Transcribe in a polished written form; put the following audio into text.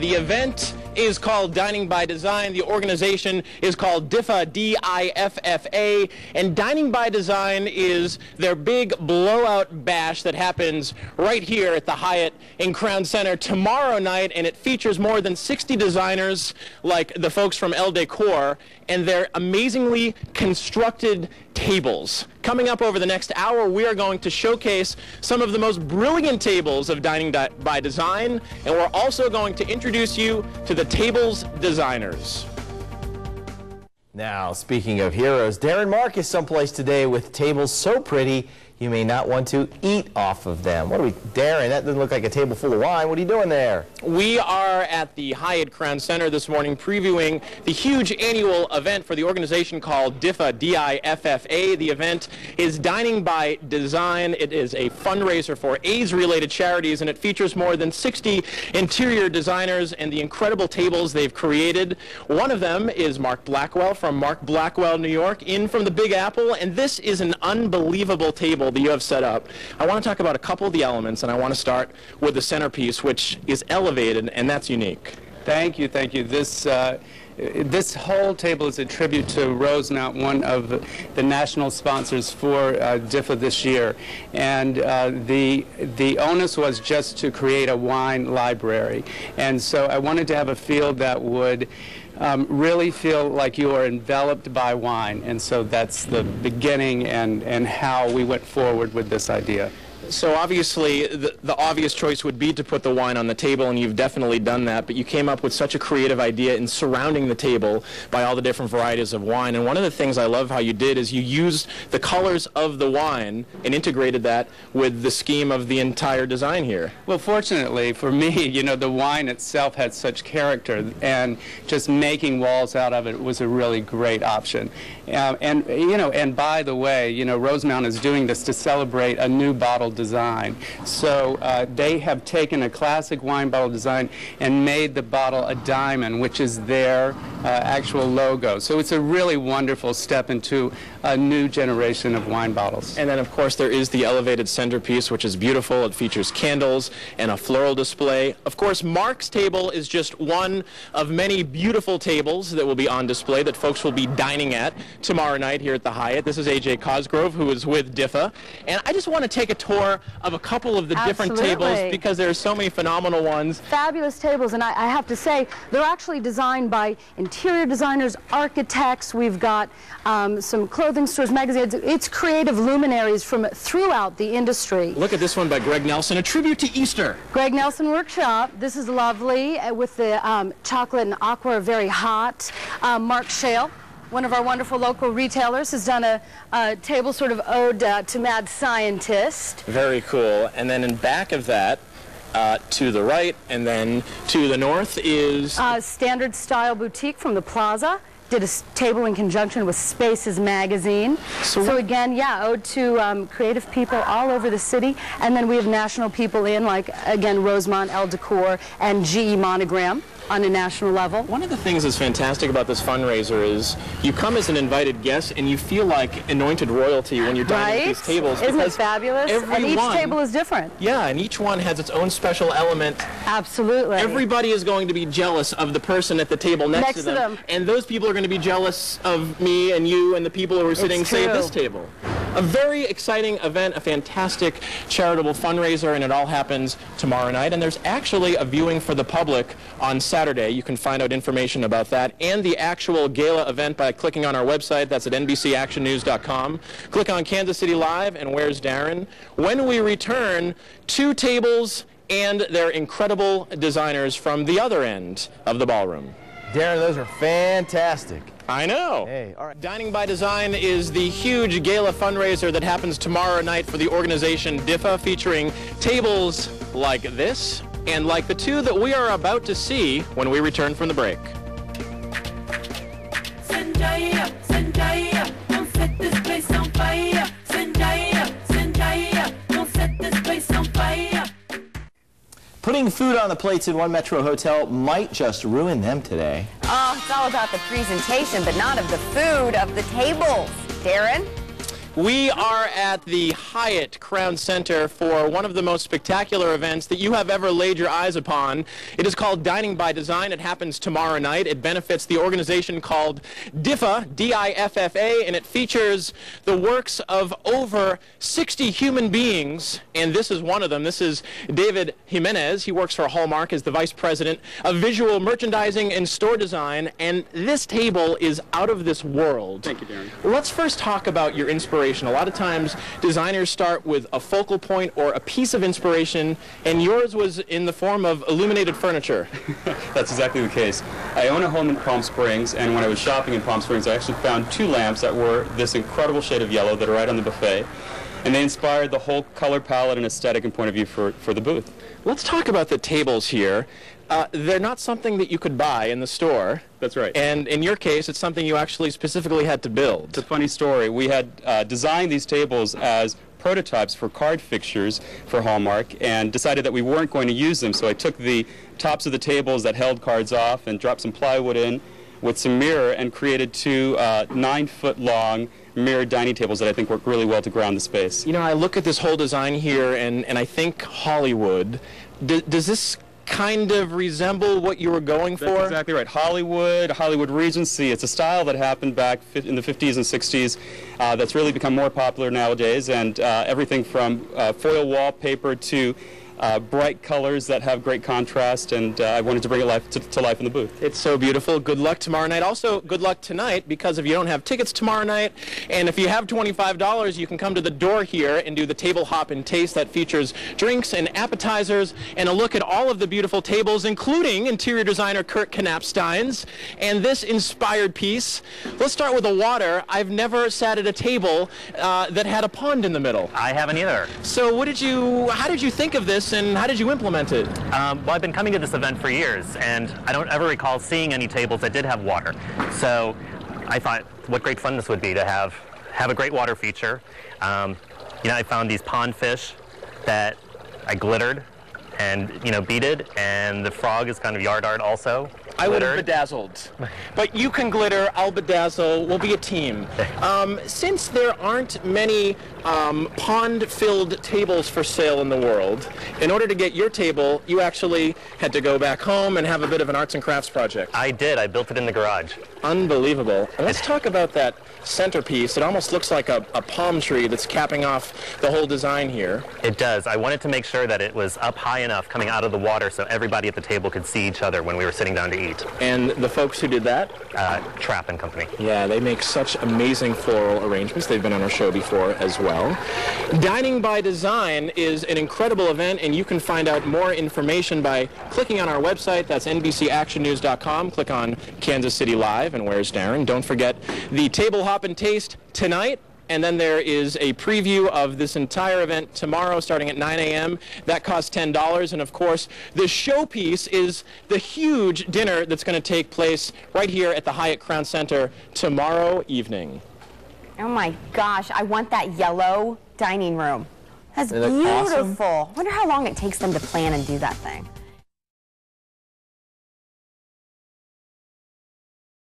The event is called Dining by Design. The organization is called DIFFA, D-I-F-F-A, and Dining by Design is their big blowout bash that happens right here at the Hyatt in Crown Center tomorrow night, and it features more than 60 designers like the folks from El Decor and their amazingly constructed tables. Coming up over the next hour, we are going to showcase some of the most brilliant tables of Dining by Design, and we're also going to introduce you to the tables designers. Now, speaking of heroes, Darren Mark is someplace today with tables so pretty you may not want to eat off of them. Darren, that doesn't look like a table full of wine. What are you doing there? We are at the Hyatt Crown Center this morning previewing the huge annual event for the organization called DIFFA, D-I-F-F-A. The event is Dining by Design. It is a fundraiser for AIDS-related charities, and it features more than 60 interior designers and the incredible tables they've created. One of them is Marc Blackwell from Marc Blackwell, New York, in from the Big Apple, and this is an unbelievable table that you have set up. I want to talk about a couple of the elements, and I want to start with the centerpiece, which is elevated, and that's unique. Thank you, thank you. This whole table is a tribute to Rosemount, one of the national sponsors for DIFFA this year. And the onus was just to create a wine library. And so I wanted to have a field that would really feel like you are enveloped by wine. And so that's the beginning and how we went forward with this idea. So obviously, the obvious choice would be to put the wine on the table, and you've definitely done that, but you came up with such a creative idea in surrounding the table by all the different varieties of wine. And one of the things I love how you did is you used the colors of the wine and integrated that with the scheme of the entire design here. Well, fortunately for me, you know, the wine itself had such character, and just making walls out of it was a really great option. And by the way, you know, Rosemount is doing this to celebrate a new bottle design. So they have taken a classic wine bottle design and made the bottle a diamond, which is their actual logo. So it's a really wonderful step into a new generation of wine bottles. And then, of course, there is the elevated centerpiece, which is beautiful. It features candles and a floral display. Of course, Marc's table is just one of many beautiful tables that will be on display that folks will be dining at tomorrow night here at the Hyatt. This is A.J. Cosgrove, who is with DIFFA. And I just want to take a tour of a couple of the different tables because there are so many phenomenal ones. Fabulous tables, and I have to say, they're actually designed by interior designers, architects. We've got some clothing stores, magazines. It's creative luminaries from throughout the industry. Look at this one by Greg Nelson, a tribute to Easter. Greg Nelson Workshop. This is lovely with the chocolate and aqua, very hot. Mark Shale, one of our wonderful local retailers, has done a table sort of ode to Mad Scientist. Very cool. And then in back of that, to the right and then to the north is... Standard Style Boutique from the Plaza. Did a table in conjunction with Spaces magazine. So again, yeah, ode to creative people all over the city. And then we have national people in, like, again, Rosemont, El Decor, and GE Monogram on a national level. One of the things that's fantastic about this fundraiser is you come as an invited guest and you feel like anointed royalty when you're dining at these tables. Isn't it fabulous? And each table is different. Yeah, and each one has its own special element. Absolutely. Everybody is going to be jealous of the person at the table next to them. And those people are going to be jealous of me and you and the people who are sitting, say, at this table. A very exciting event, a fantastic charitable fundraiser, and it all happens tomorrow night. And there's actually a viewing for the public on Saturday. You can find out information about that and the actual gala event by clicking on our website. That's at NBCActionNews.com. Click on Kansas City Live and Where's Darren. When we return, 2 tables and their incredible designers from the other end of the ballroom. Darren, those are fantastic. I know. Hey, all right. Dining by Design is the huge gala fundraiser that happens tomorrow night for the organization DIFFA, featuring tables like this and like the 2 that we are about to see when we return from the break. Putting food on the plates in one Metro hotel might just ruin them today. Oh, it's all about the presentation, but not of the food, of the tables. Darren? We are at the Hyatt Crown Center for one of the most spectacular events that you have ever laid your eyes upon. It is called Dining by Design. It happens tomorrow night. It benefits the organization called DIFFA, D-I-F-F-A, and it features the works of over 60 human beings, and this is one of them. This is David Jimenez. He works for Hallmark as the Vice President of Visual Merchandising and Store Design, and this table is out of this world. Thank you, Darren. Let's first talk about your inspiration. A lot of times designers start with a focal point or a piece of inspiration, and yours was in the form of illuminated furniture. That's exactly the case. I own a home in Palm Springs, and when I was shopping in Palm Springs, I actually found 2 lamps that were this incredible shade of yellow that are right on the buffet, and they inspired the whole color palette and aesthetic and point of view for the booth. Let's talk about the tables here. They're not something that you could buy in the store. That's right. And in your case, it's something you actually specifically had to build. It's a funny story. We had designed these tables as prototypes for card fixtures for Hallmark and decided that we weren't going to use them. So I took the tops of the tables that held cards off and dropped some plywood in with some mirror and created 2 9-foot-long mirrored dining tables that I think work really well to ground the space. You know, I look at this whole design here and I think Hollywood. Does this kind of resemble what you were going for? That's exactly right. Hollywood Regency. It's a style that happened back in the 50s and 60s that's really become more popular nowadays, and everything from foil wallpaper to bright colors that have great contrast, and I wanted to bring it to life in the booth. It's so beautiful. Good luck tomorrow night. Also, good luck tonight, because if you don't have tickets tomorrow night, and if you have $25, you can come to the door here and do the table hop and taste that features drinks and appetizers and a look at all of the beautiful tables, including interior designer Kurt Knapstein's and this inspired piece. Let's start with the water. I've never sat at a table that had a pond in the middle. I haven't either. So how did you think of this, and how did you implement it? Well, I've been coming to this event for years, and I don't ever recall seeing any tables that did have water. So I thought, what great fun this would be to have a great water feature. I found these pond fish that I glittered and, beaded, and the frog is kind of yard art also. I would have bedazzled. But you can glitter, I'll bedazzle, we'll be a team. Since there aren't many pond-filled tables for sale in the world, in order to get your table, you actually had to go back home and have a bit of an arts and crafts project. I did. I built it in the garage. Unbelievable. And let's talk about that centerpiece. It almost looks like a palm tree that's capping off the whole design here. It does. I wanted to make sure that it was up high enough coming out of the water so everybody at the table could see each other when we were sitting down to eat. And the folks who did that? Trapp and Company. Yeah, they make such amazing floral arrangements. They've been on our show before as well. Dining by Design is an incredible event, and you can find out more information by clicking on our website. That's NBCActionNews.com. Click on Kansas City Live and Where's Darren. Don't forget the Table Hop and Taste tonight. And then there is a preview of this entire event tomorrow starting at 9 a.m. That costs $10. And, of course, the showpiece is the huge dinner that's going to take place right here at the Hyatt Crown Center tomorrow evening. Oh, my gosh. I want that yellow dining room. That's They look beautiful. awesome. I wonder how long it takes them to plan and do that thing.